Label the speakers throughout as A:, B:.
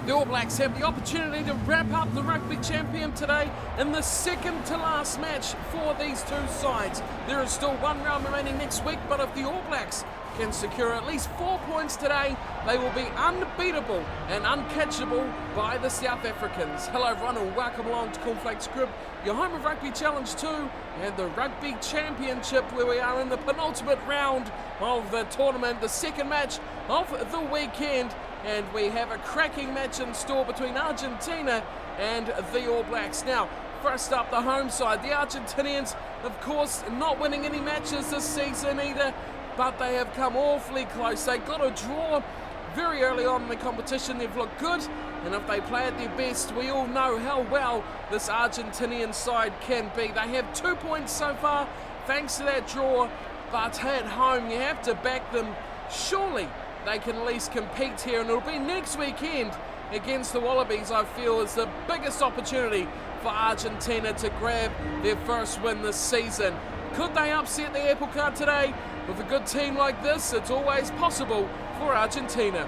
A: The All Blacks have the opportunity to wrap up the Rugby Championship today in the second to last match for these two sides. There is still one round remaining next week, but if the All Blacks can secure at least 4 points today, they will be unbeatable and uncatchable by the South Africans. Hello everyone and welcome along to Cornflakes Group, your home of Rugby Challenge 2 and the Rugby Championship, where we are in the penultimate round of the tournament, the second match of the weekend, and we have a cracking match in store between Argentina and the All Blacks. Now, first up, the home side. The Argentinians, of course, not winning any matches this season either, but they have come awfully close. They got a draw very early on in the competition. They've looked good, and if they play at their best, we all know how well this Argentinian side can be. They have 2 points so far, thanks to that draw, but at home, you have to back them. Surely they can at least compete here, and it'll be next weekend against the Wallabies, I feel, is the biggest opportunity for Argentina to grab their first win this season. Could they upset the apple cart today? With a good team like this, it's always possible for Argentina.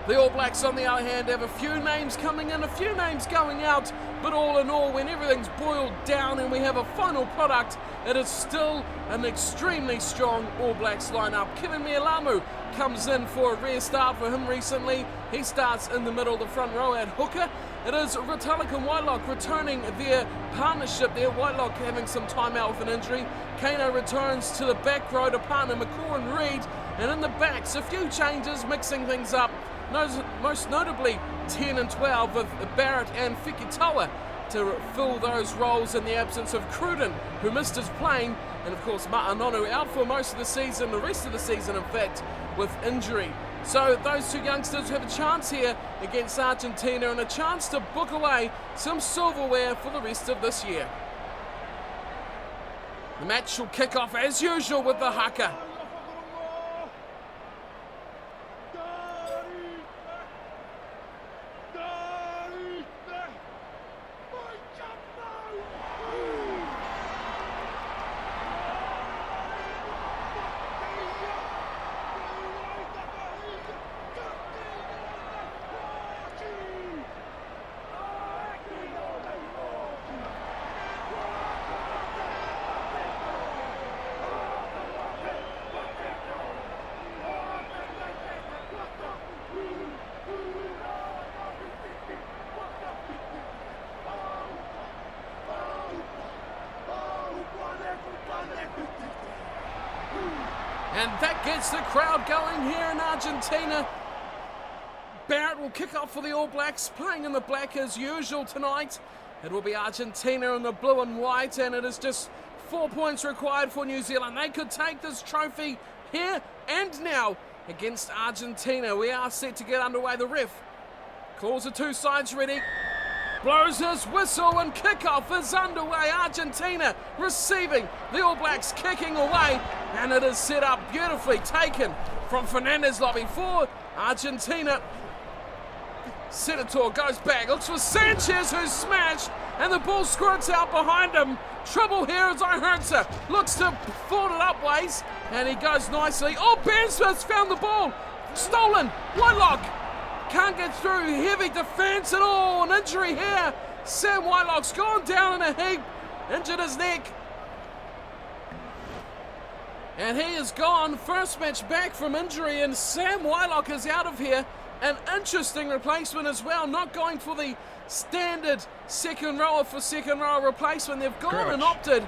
A: The All Blacks, on the other hand, have a few names coming in, a few names going out, but all in all, when everything's boiled down and we have a final product, it is still an extremely strong All Blacks lineup. Kevin Mialamu comes in for a rare start for him recently. He starts in the middle of the front row at hooker. It is Retallick and Whitelock returning their partnership there. Whitelock having some time out with an injury. Kano returns to the back row to partner McCaw and Reid. And in the backs, a few changes, mixing things up. Most notably 10 and 12 with Barrett and Fikitoa to fill those roles in the absence of Cruden, who missed his playing, and of course Ma'anonu out for most of the season, the rest of the season in fact, with injury. So those two youngsters have a chance here against Argentina and a chance to book away some silverware for the rest of this year. The match will kick off as usual with the haka. And that gets the crowd going here in Argentina. Barrett will kick off for the All Blacks, playing in the black as usual tonight. It will be Argentina in the blue and white, and it is just 4 points required for New Zealand. They could take this trophy here and now against Argentina. We are set to get underway. The ref calls the two sides ready, blows his whistle, and kickoff is underway. Argentina receiving, the All Blacks kicking away, and it is set up beautifully, taken from Fernandez lobby for Argentina. Senator goes back, looks for Sanchez, who's smashed, and the ball squirts out behind him. Trouble here as Ihurtza looks to float it upways, and he goes nicely. Oh, Ben Smith's found the ball, stolen. Whitelock can't get through, heavy defence and all, an injury here. Sam Whitelock's gone down in a heap, injured his neck. And he is gone, first match back from injury, and Sam Whitelock is out of here. An interesting replacement as well, not going for the standard second rower for second rower replacement. They've gone and opted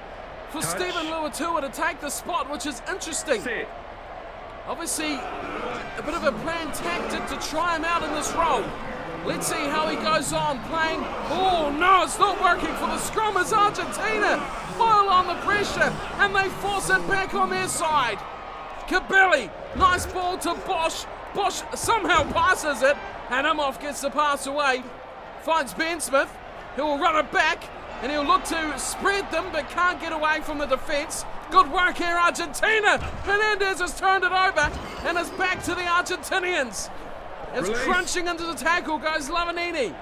A: for Stephen Luatua to take the spot, which is interesting. Obviously, a bit of a planned tactic to try him out in this role. Let's see how he goes on playing. Oh no, it's not working for the scrum as Argentina pile on the pressure and they force it back on their side. Kabeli, nice ball to Bosch. Bosch somehow passes it and Imhoff gets the pass away. Finds Ben Smith, who will run it back and he'll look to spread them but can't get away from the defence. Good work here, Argentina. Hernandez has turned it over and is back to the Argentinians. As crunching into the tackle goes Lavanini.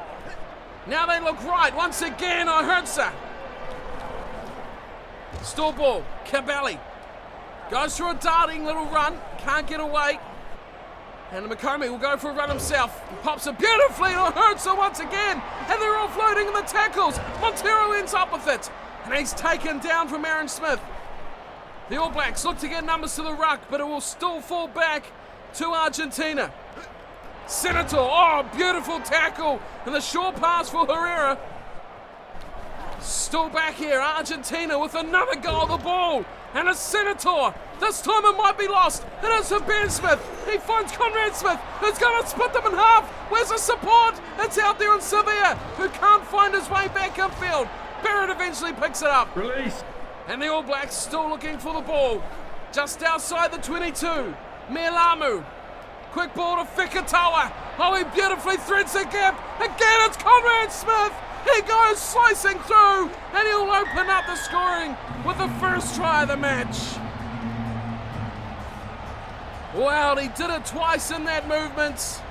A: Now they look right once again. Ihurtza. Store ball. Kabeli goes through a darting little run. Can't get away. And McComey will go for a run himself. He pops it beautifully on Hertzer once again. And they're offloading in the tackles. Montero ends up with it. And he's taken down from Aaron Smith. The All Blacks look to get numbers to the ruck, but it will still fall back to Argentina. Senator, oh, beautiful tackle. And the short pass for Herrera. Still back here, Argentina with another goal of the ball. And a Senator. This time it might be lost. It is for Ben Smith. He finds Conrad Smith, who's going to split them in half. Where's the support? It's out there on Sevilla, who can't find his way back upfield. Barrett eventually picks it up.
B: Release.
A: And the All Blacks still looking for the ball. Just outside the 22. Mealamu. Quick ball to Fikatawa. Oh, he beautifully threads the gap. Again, it's Conrad Smith. He goes slicing through, and he'll open up the scoring with the first try of the match. Wow, he did it twice in that movement.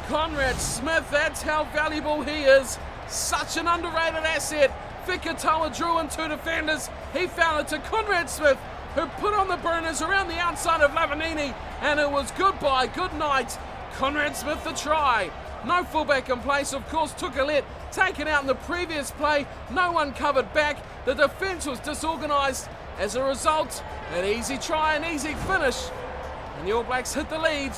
A: Conrad Smith, that's how valuable he is. Such an underrated asset. Fikatawa drew in two defenders. He found it to Conrad Smith, who put on the burners around the outside of Lavanini, and it was goodbye, good night. Conrad Smith the try. No fullback in place, of course. Tukalet taken out in the previous play. No one covered back. The defence was disorganised. As a result, an easy try, an easy finish. And the All Blacks hit the lead.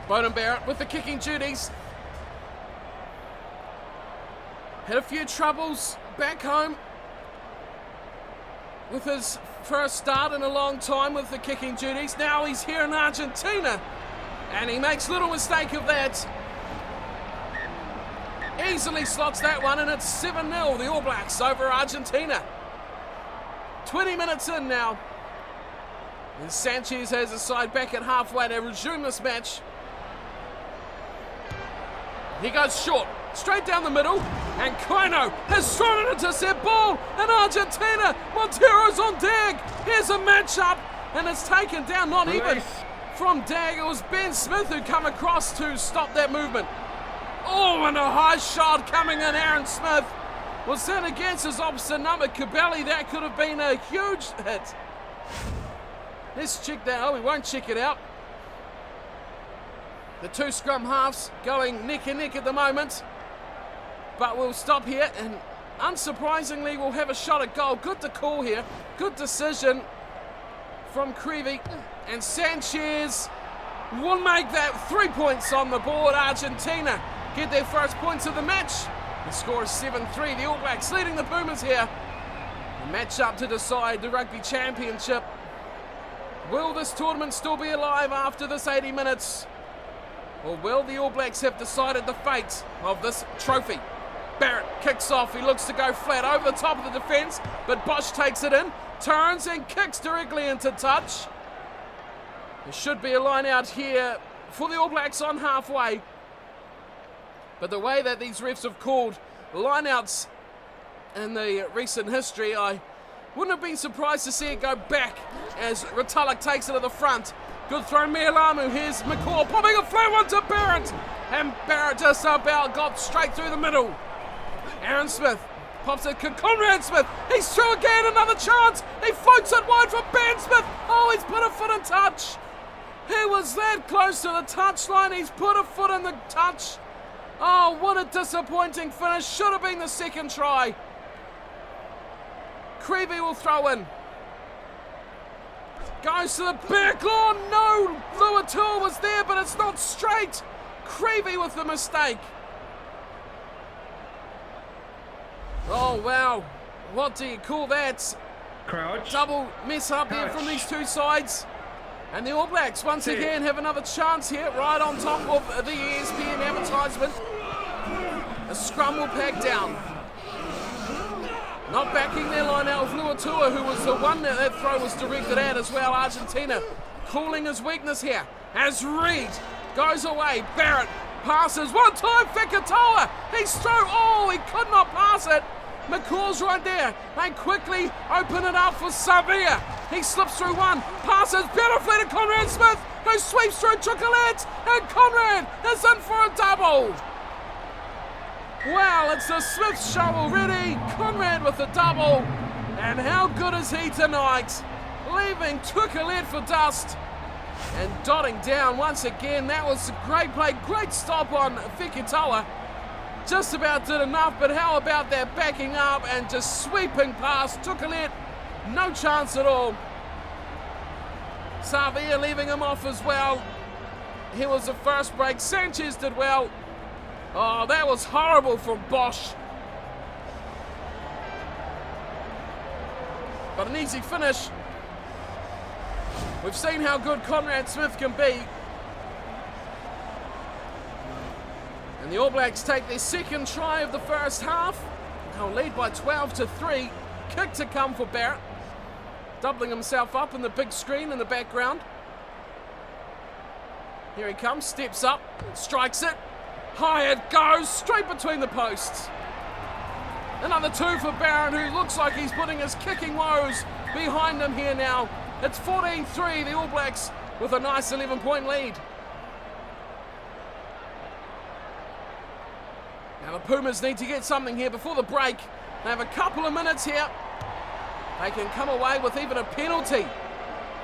A: Beauden Barrett with the kicking duties. Had a few troubles back home with his first start in a long time with the kicking duties. Now he's here in Argentina, and he makes little mistake of that. Easily slots that one, and it's 7-0, the All Blacks over Argentina. 20 minutes in now. And Sanchez has his side back at halfway to resume this match. He goes short, straight down the middle, and Kaino has thrown it into their ball, and Argentina, Montero's on Dag. Here's a matchup, and it's taken down, not even from Dag. It was Ben Smith who come across to stop that movement. Oh, and a high shot coming in. Aaron Smith was that against his opposite number, Cabelli. That could have been a huge hit. Let's check that. Oh, we won't check it out. The two scrum halves going neck and neck at the moment. But we'll stop here, and unsurprisingly, we'll have a shot at goal. Good to call here. Good decision from Creevy. And Sanchez will make that 3 points on the board. Argentina get their first points of the match. The score is 7-3. The All Blacks leading the Pumas here. A match up to decide the Rugby Championship. Will this tournament still be alive after this 80 minutes? Or will the All Blacks have decided the fate of this trophy? Barrett kicks off. He looks to go flat over the top of the defence, but Bosch takes it in, turns and kicks directly into touch. There should be a line out here for the All Blacks on halfway. But the way that these refs have called lineouts in the recent history, I wouldn't have been surprised to see it go back as Retallick takes it to the front. Good throw, Mealamu. Here's McCaw popping a flat one to Barrett. And Barrett just about got straight through the middle. Aaron Smith pops it to Conrad Smith. He's through again, another chance. He floats it wide for Ben Smith. Oh, he's put a foot in touch. He was that close to the touchline. He's put a foot in the touch. Oh, what a disappointing finish. Should have been the second try. Creevy will throw in. Goes to the back. Oh no, Luatua was there, but it's not straight. Creevy with the mistake. Oh wow, what do you call that?
B: Crouch.
A: Double mess up here from these two sides. And the All Blacks once again have another chance here, right on top of the ESPN advertisement. A scrum will pack down. Not backing their line out with Luatua, who was the one that throw was directed at as well. Argentina calling his weakness here as Reed goes away. Barrett passes one time. Fikatawa, he's through. Oh, he could not pass it. McCaw's right there. They quickly open it up for Sevilla. He slips through one, passes beautifully to Conrad Smith, who sweeps through Tukalet, and Conrad is in for a double. Well, it's the Smith show already. Conrad with the double. And how good is he tonight? Leaving Tukalet for dust. And dotting down once again. That was a great play. Great stop on Fekitoa. Just about did enough, but how about that backing up and just sweeping past Tukalet? No chance at all. Savia leaving him off as well. He was the first break. Sanchez did well. Oh, that was horrible from Bosch. But an easy finish. We've seen how good Conrad Smith can be. And the All Blacks take their second try of the first half. They'll lead by 12-3. Kick to come for Barrett. Doubling himself up in the big screen in the background. Here he comes, steps up, strikes it. High it goes, straight between the posts. Another two for Barrett, who looks like he's putting his kicking woes behind him here now. It's 14-3, the All Blacks with a nice 11-point lead. Now the Pumas need to get something here before the break. They have a couple of minutes here. They can come away with even a penalty.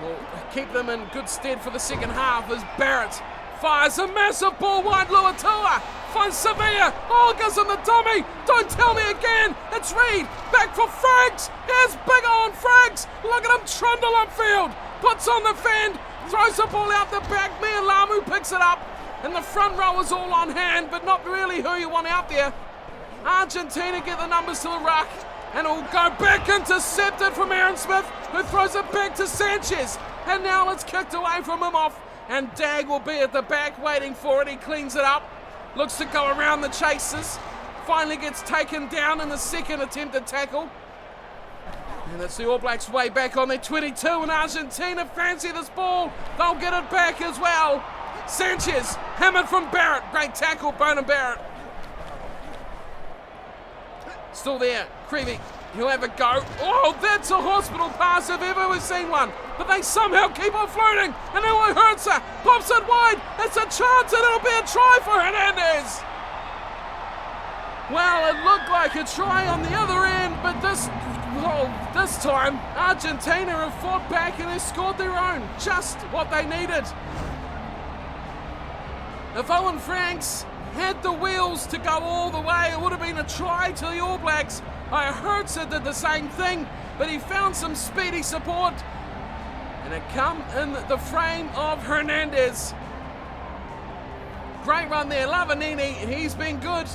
A: Will keep them in good stead for the second half as Barrett fires a massive ball wide. Luatua finds Sevilla. Oh, gives him the dummy. Don't tell me again. It's Reed. Back for Franks. Here's big on Franks. Look at him trundle upfield. Puts on the fend. Throws the ball out the back. Mia Lamu picks it up. And the front row is all on hand, but not really who you want out there. Argentina get the numbers to the ruck. And it'll go back intercepted from Aaron Smith, who throws it back to Sanchez. And now it's kicked away from him off. And Dag will be at the back waiting for it. He cleans it up. Looks to go around the chasers. Finally gets taken down in the second attempted tackle. And it's the All Blacks way back on their 22. And Argentina fancy this ball. They'll get it back as well. Sanchez hammered from Barrett. Great tackle, Bonan Barrett. Still there, Creevy, he'll have a go. Oh, that's a hospital pass if ever we've seen one. But they somehow keep on floating. And now it hurts her. Pops it wide. It's a chance and it'll be a try for Hernandez. Well, it looked like a try on the other end, but this time, Argentina have fought back and they scored their own. Just what they needed. If Owen Franks had the wheels to go all the way, it would have been a try to the All Blacks. Hertzer did the same thing, but he found some speedy support. And it come in the frame of Hernandez. Great run there, Lavanini, he's been good.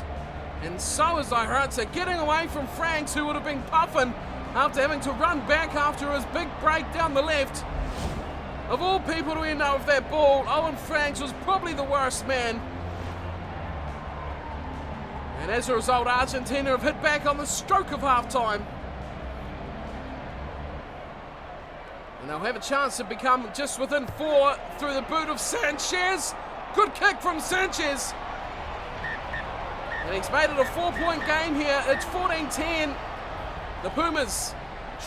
A: And so is Hertzer, getting away from Franks, who would have been puffing after having to run back after his big break down the left. Of all people to end up with that ball, Owen Franks was probably the worst man. And as a result, Argentina have hit back on the stroke of half-time. And they'll have a chance to become just within 4 through the boot of Sanchez. Good kick from Sanchez. And he's made it a 4-point game here. It's 14-10. The Pumas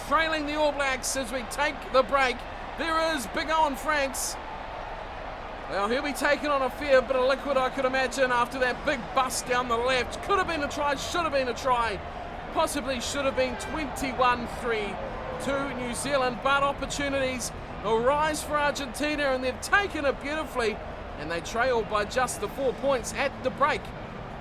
A: trailing the All Blacks as we take the break. There is Big Owen Franks. Well, he'll be taken on a fair bit of liquid, I could imagine, after that big bust down the left. Could have been a try, should have been a try. Possibly should have been 21-3 to New Zealand, but opportunities arise for Argentina, and they've taken it beautifully, and they trail by just the 4 points at the break.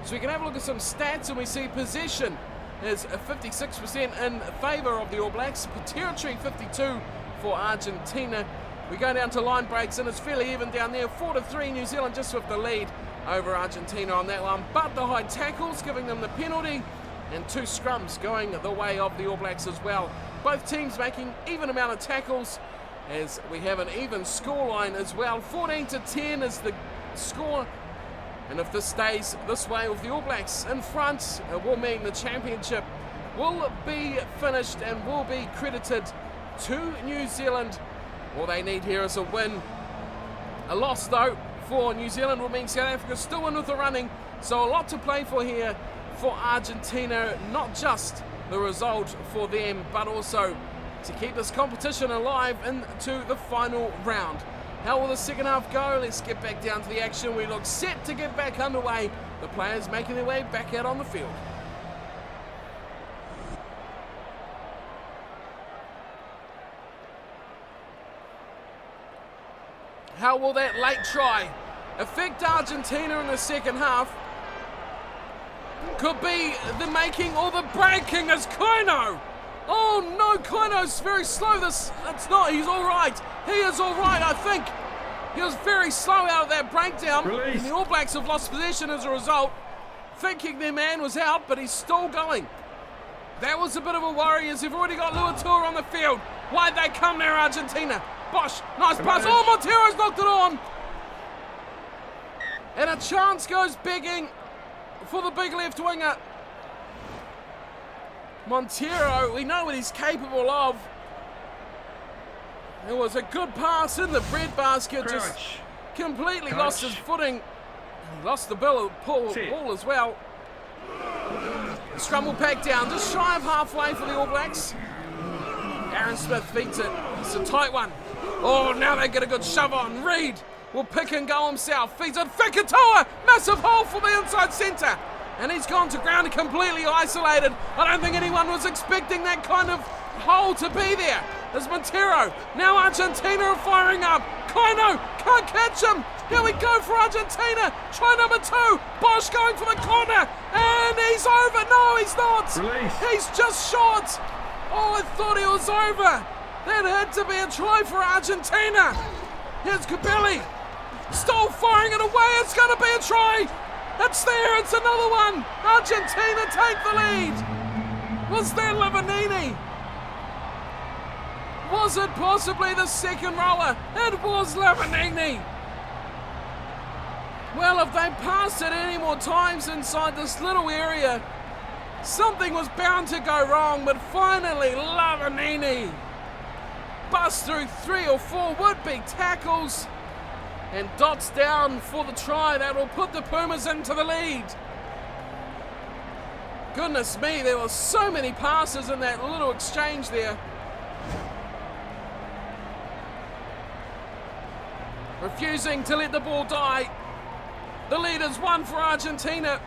A: So we can have a look at some stats, and we see possession is 56% in favour of the All Blacks, territory 52 for Argentina. We go down to line breaks and it's fairly even down there. 4-3, New Zealand just with the lead over Argentina on that one. But the high tackles giving them the penalty, and 2 scrums going the way of the All Blacks as well. Both teams making even amount of tackles as we have an even scoreline as well. 14-10 is the score. And if this stays this way with the All Blacks in front, it will mean the championship will be finished and will be credited to New Zealand. All they need here is a win. A loss, though, for New Zealand will mean South Africa still in with the running. So a lot to play for here for Argentina. Not just the result for them, but also to keep this competition alive into the final round. How will the second half go? Let's get back down to the action. We look set to get back underway The players making their way back out on the field. How will that late try affect Argentina in the second half? Could be the making or the breaking as Kaino. Oh no, Kaino's very slow. That's not, he's all right. He is all right, I think. He was very slow out of that breakdown. And the All Blacks have lost possession as a result, thinking their man was out, but he's still going. That was a bit of a worry as they've already got Luatua on the field. Why'd they come there, Argentina? Bosch, nice pass. Oh, Montero's knocked it on. And a chance goes begging for the big left winger. Montero, we know what he's capable of. It was a good pass in the breadbasket, just completely lost his footing. He lost the ball as well. The scrum will pack down, just shy of halfway for the All Blacks. Aaron Smith feeds it. It's a tight one. Oh, now they get a good shove on. Reed will pick and go himself. Feeds it. Fikatoa! Massive hole for the inside centre. And he's gone to ground completely isolated. I don't think anyone was expecting that kind of hole to be there. There's Montero. Now Argentina are firing up. Kaino can't catch him. Here we go for Argentina. Try number 2. Bosch going for the corner. And he's over. No, he's not.
B: Release.
A: He's just short. Oh, I thought he was over. That had to be a try for Argentina. Here's Cabelli. Still firing it away. It's going to be a try. It's there. It's another one. Argentina take the lead. Was that Lavanini? Was it possibly the second rower? It was Lavanini. Well, if they passed it any more times inside this little area, something was bound to go wrong, but finally Lavanini busts through 3 or 4 would-be tackles and dots down for the try that will put the Pumas into the lead. Goodness me, there were so many passes in that little exchange there. Refusing to let the ball die. The lead is 1 for Argentina.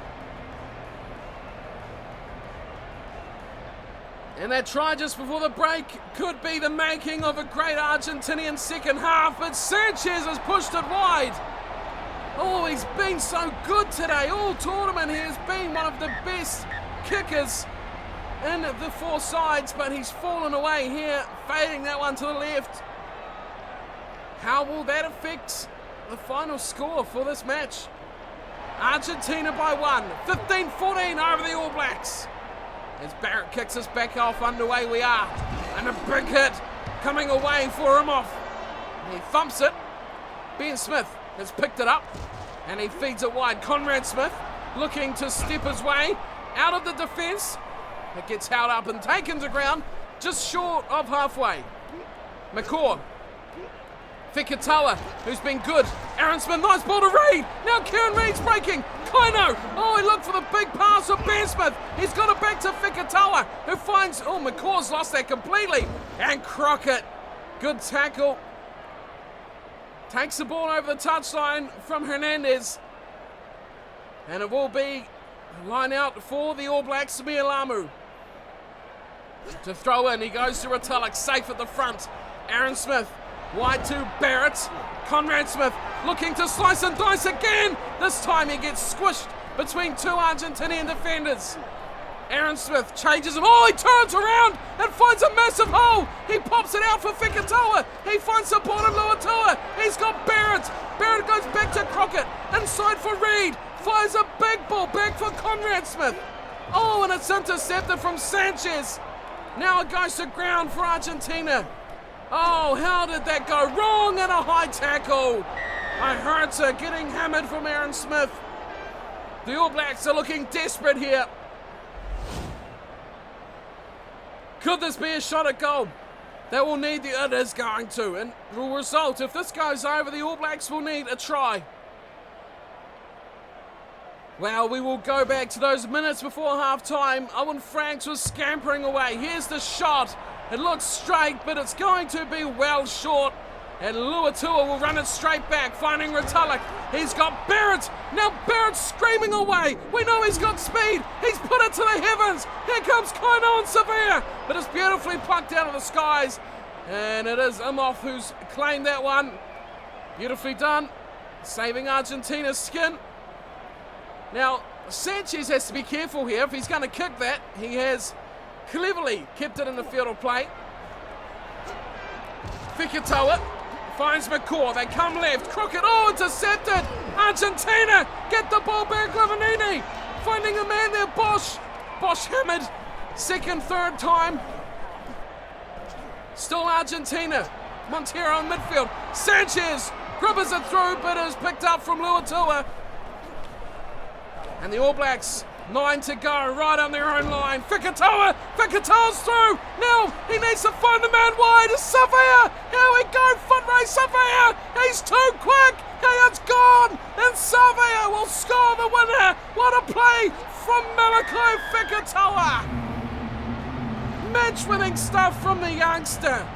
A: And that try just before the break could be the making of a great Argentinian second half, but Sanchez has pushed it wide. Oh, he's been so good today. All tournament he has been one of the best kickers in the 4 sides, but he's fallen away here, fading that one to the left. How will that affect the final score for this match? Argentina by 1, 15-14 over the All Blacks. As Barrett kicks us back off, underway we are. And a big hit coming away for him off. He thumps it. Ben Smith has picked it up and he feeds it wide. Conrad Smith looking to step his way out of the defence. It gets held up and taken to ground just short of halfway. McCaw. Fikatoa, who's been good. Aaron Smith, nice ball to Reed. Now Kieran Reed's breaking. Kaino. Oh, he looked for the big pass of Ben Smith. He's got it back to Fikatoa, who finds... Oh, McCaw's lost that completely. And Crockett, good tackle. Takes the ball over the touchline from Hernandez. And it will be a line out for the All Blacks, Mialamu. To throw in, he goes to Retallick, safe at the front. Aaron Smith. Wide to Barrett. Conrad Smith looking to slice and dice again. This time he gets squished between 2 Argentinian defenders. Aaron Smith changes him. Oh, he turns around and finds a massive hole. He pops it out for Fikatoa. He finds support of Luatua. He's got Barrett. Barrett goes back to Crockett. Inside for Reed. Fires a big ball back for Conrad Smith. Oh, and it's intercepted from Sanchez. Now it goes to ground for Argentina. Oh, how did that go wrong? And a high tackle. Iherta getting hammered from Aaron Smith. The All Blacks are looking desperate here. Could this be a shot at goal? They will need the... It is going to. And will result, if this goes over, the All Blacks will need a try. Well, we will go back to those minutes before half-time. Owen Franks was scampering away. Here's the shot. It looks straight, but it's going to be well short And Luatua will run it straight back, finding Retallick. He's got Barrett. Now Barrett's screaming away. We know he's got speed. He's put it to the heavens. Here comes Koino and Sevilla. But it's beautifully plucked out of the skies. And it is Imhoff who's claimed that one. Beautifully done. Saving Argentina's skin. Now, Sanchez has to be careful here. If he's going to kick that, he has cleverly kept it in the field of play. Fikitoa finds McCaw. They come left. Crooked. Oh, intercepted. Argentina get the ball back. Lavanini finding a man there. Bosch hammered. Second, third time. Still Argentina. Montero in midfield. Sanchez grippers it through, but is picked up from Luatua. And the All Blacks, 9 to go, right on their own line. Fikitoa's through. Now he needs to find the man wide. It's Sevilla. Here we go, foot race, Sevilla. He's too quick. Hey, it's gone. And Sevilla will score the winner. What a play from Malachi Fikitoa. Match-winning stuff from the youngster.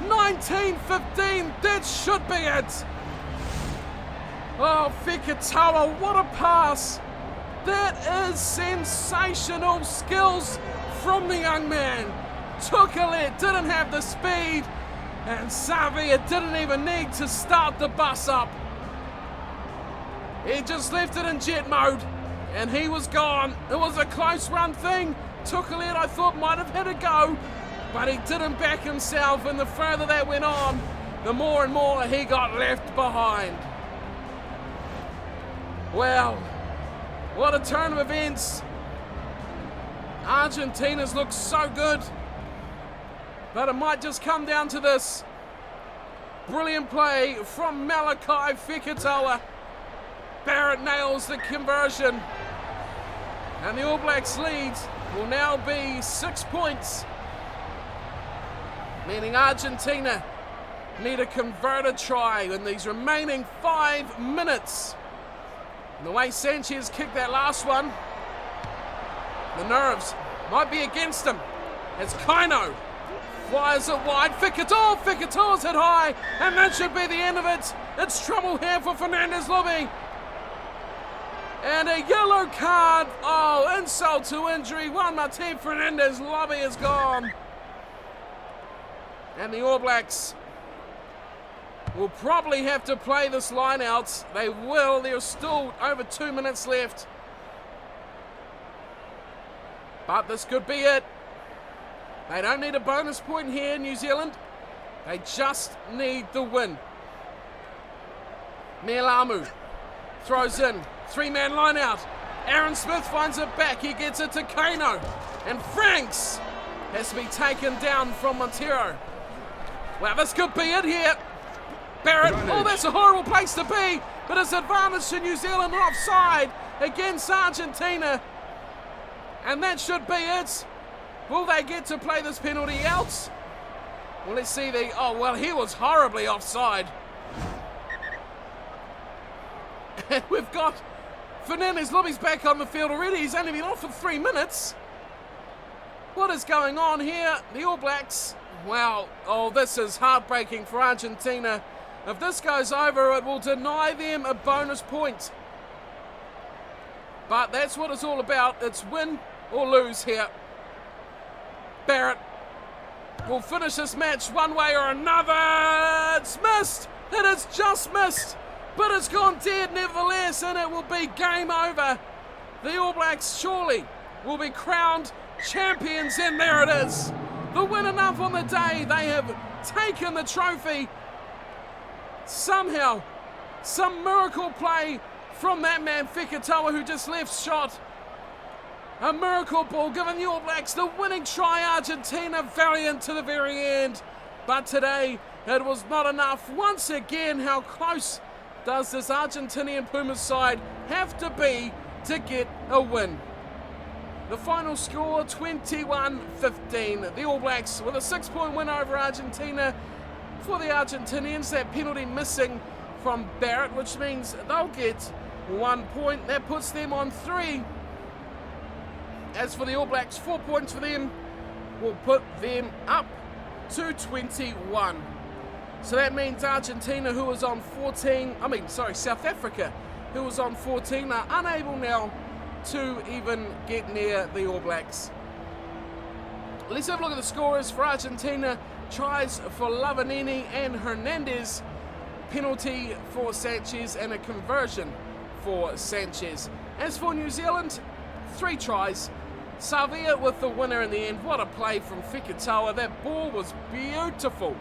A: 19-15, that should be it. Oh, Fikitoa, what a pass. That is sensational skills from the young man. Tukale didn't have the speed, and Sevilla didn't even need to start the bus up. He just left it in jet mode, and he was gone. It was a close run thing. Tukale, I thought, might have had a go, but he didn't back himself, and the further that went on, the more and more he got left behind. Well, what a turn of events. Argentina's looked so good, but it might just come down to this. Brilliant play from Malachi Fikitoa. Barrett nails the conversion, and the All Blacks lead will now be 6 points, meaning Argentina need a converted try in these remaining 5 minutes. And the way Sanchez kicked that last one, the nerves might be against him. As Koino flies it wide. Fikitoa's hit high, and that should be the end of it. It's trouble here for Fernandez Lobby. And a yellow card. Oh, insult to injury. Juan Martín Fernandez Lobby is gone. And the All Blacks will probably have to play this line out. They will. There's still over 2 minutes left. But this could be it. They don't need a bonus point here, New Zealand. They just need the win. Mealamu throws in. 3-man line out. Aaron Smith finds it back. He gets it to Koino. And Franks has to be taken down from Montero. Wow, this could be it here. Barrett, oh, that's a horrible place to be, but it's advantage to New Zealand offside against Argentina. And that should be it. Will they get to play this penalty out? Well, let's see oh, well, he was horribly offside. And we've got Fernandez Lobby's back on the field already. He's only been off for 3 minutes. What is going on here? The All Blacks, wow, oh, this is heartbreaking for Argentina. If this goes over, it will deny them a bonus point. But that's what it's all about. It's win or lose here. Barrett will finish this match one way or another. It's missed. It is just missed. But it's gone dead nevertheless, and it will be game over. The All Blacks surely will be crowned champions, and there it is. The win enough on the day. They have taken the trophy. Somehow, some miracle play from that man Fikitoa, who just left shot. A miracle ball giving the All Blacks the winning try. Argentina valiant to the very end. But today, it was not enough. Once again, how close does this Argentinian Pumas side have to be to get a win? The final score, 21-15. The All Blacks with a 6-point win over Argentina. For the Argentinians, that penalty missing from Barrett, which means they'll get 1 point. That puts them on 3. As for the All Blacks, 4 points for them will put them up to 21. So that means Argentina, who was on 14, South Africa, who was on 14, are unable now to even get near the All Blacks. Let's have a look at the scorers for Argentina. Tries for Lavanini and Hernandez, penalty for Sanchez, and a conversion for Sanchez. As for New Zealand, 3 tries. Savia with the winner in the end. What a play from Fekitoa. That ball was beautiful.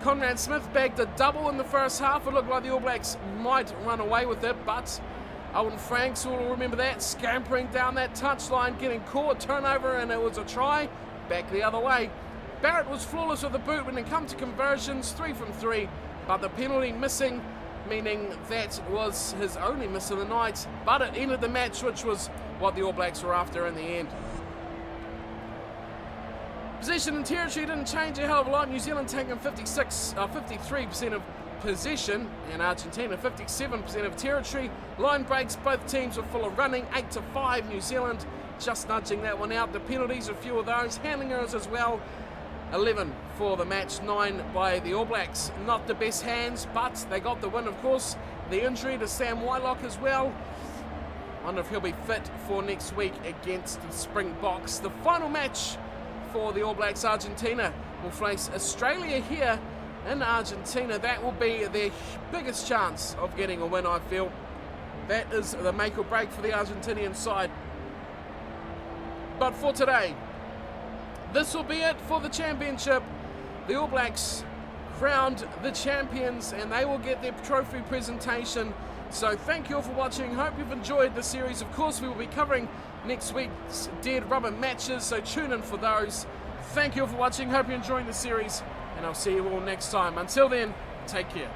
A: Conrad Smith bagged a double in the first half. It looked like the All Blacks might run away with it, but Owen Franks will remember that, scampering down that touchline, getting caught, turnover, and it was a try. Back the other way. Barrett was flawless with the boot when it comes to conversions, 3 from 3, but the penalty missing, meaning that was his only miss of the night, but it ended the match, which was what the All Blacks were after in the end. Possession and territory didn't change a hell of a lot. New Zealand taking 53% of possession, and Argentina 57% of territory. Line breaks, both teams were full of running, 8-5 New Zealand, just nudging that one out. The penalties, a few of those, handling errors as well. 11 for the match, 9 by the All Blacks. Not the best hands, but they got the win, of course. The injury to Sam Whitelock as well. Wonder if he'll be fit for next week against the Springboks. The final match for the All Blacks, Argentina, will face Australia here in Argentina. That will be their biggest chance of getting a win, I feel. That is the make or break for the Argentinian side. But for today, this will be it for the championship. The All Blacks crowned the champions, and they will get their trophy presentation. So thank you all for watching. Hope you've enjoyed the series. Of course, we will be covering next week's dead rubber matches, so tune in for those. Thank you all for watching. Hope you're enjoying the series, and I'll see you all next time. Until then, take care.